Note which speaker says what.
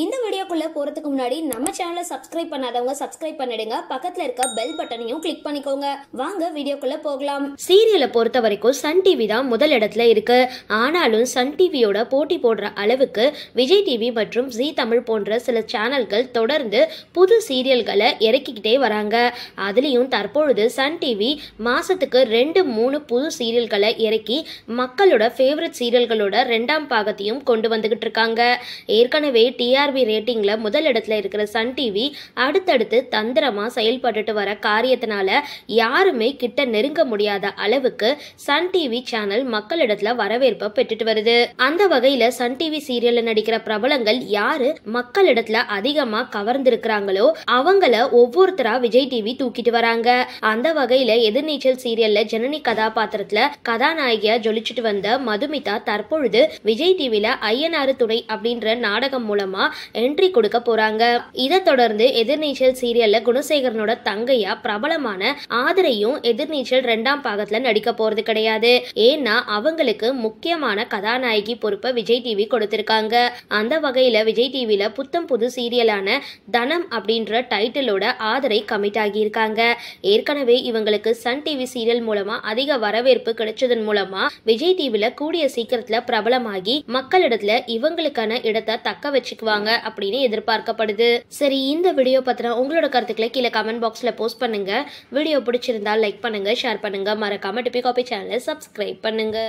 Speaker 1: இந்த வீடியோக்குள்ள போறதுக்கு முன்னாடி நம்ம சேனலை சப்ஸ்கிரைப் பண்ணாதவங்க சப்ஸ்கிரைப் பண்ணிடுங்க. பக்கத்துல இருக்க பெல் பட்டனையும் கிளிக் பண்ணிக்கோங்க. வாங்க வீடியோக்குள்ள போகலாம்.
Speaker 2: சீரியலை பொறுத்த வரைக்கும் சன் டிவி தான் முதல் இடத்துல இருக்கு. ஆனாலும் சன் டிவியோட போட்டி போடுற அளவுக்கு விஜய் டிவி மற்றும் ஜீ தமிழ் போன்ற சில சேனல்கள் தொடர்ந்து புது சீரியல்களை இறக்கிக்கிட்டே வராங்க. அதுலயும் தற்பொழுது சன் டிவி மாசத்துக்கு 2-3 புது சீரியல்களை இறக்கி மக்களோட ஃபேவரட் சீரியல்களோட 2ஆம் பாகத்தையும் கொண்டு வந்துகிட்டு இருக்காங்க. ஏற்கனவே டிஆர்பி ரேட்டிங்ல முதல் இடத்துல இருக்கிற சன் டிவி அடுத்தடுத்து தந்திரமா செயல்பட்டுட்டு வர காரியத்தினால யாருமே கிட்ட நெருங்க முடியாத அளவுக்கு சன் டிவி சேனல் மக்களிடத்துல வரவேற்பை பெற்றுட்டு வருது. அந்த வகையில சன் டிவி சீரியல்ல நடிக்கிற பிரபலங்கள் யாரு மக்களிடத்துல அதிகமா கவர்ந்திருக்கிறாங்களோ அவங்கள ஒவ்வொருத்தரா விஜய் டிவி தூக்கிட்டு வராங்க. அந்த வகையில எதிர்நீச்சல் சீரியல்ல ஜனனி கதாபாத்திரத்துல கதாநாயகியா ஜொலிச்சுட்டு வந்த மதுமிதா தற்பொழுது விஜய் டிவில ஐயனாறு துணை அப்படின்ற நாடகம் மூலமா என்ட்ரி கொடுக்க போறாங்க. இதை தொடர்ந்து எதிர்நீச்சல் சீரியல்ல குணசேகரனோட தங்கையா பிரபலமான ஆதரையும் எதிர்நீச்சல் 2ஆம் பாகத்துல நடிக்க போறது கிடையாது. ஏன்னா அவங்களுக்கு முக்கியமான கதாநாயகி பொறுப்பை விஜய் டிவி கொடுத்திருக்காங்க. அந்த வகையில விஜய் டிவில புத்தம் புது சீரியலான தனம் அப்படின்ற டைட்டிலோட ஆதரை கமிட் ஆகியிருக்காங்க. ஏற்கனவே இவங்களுக்கு சன் டிவி சீரியல் மூலமா அதிக வரவேற்பு கிடைச்சதன் மூலமா விஜய் டிவில கூடிய சீக்கிரத்துல பிரபலமாகி மக்களிடத்துல இவங்களுக்கான இடத்தை தக்க வச்சுக்குவாங்க அப்படின்னு எதிர்பார்க்கப்படுது. சரி, இந்த வீடியோ பத்தின உங்களோட கருத்துக்களை கீழே கமெண்ட் பாக்ஸ்ல போஸ்ட் பண்ணுங்க. வீடியோ பிடிச்சிருந்தா லைக் பண்ணுங்க, ஷேர் பண்ணுங்க, மறக்காம டிபி காபி சேனலை சப்ஸ்கிரைப் பண்ணுங்க.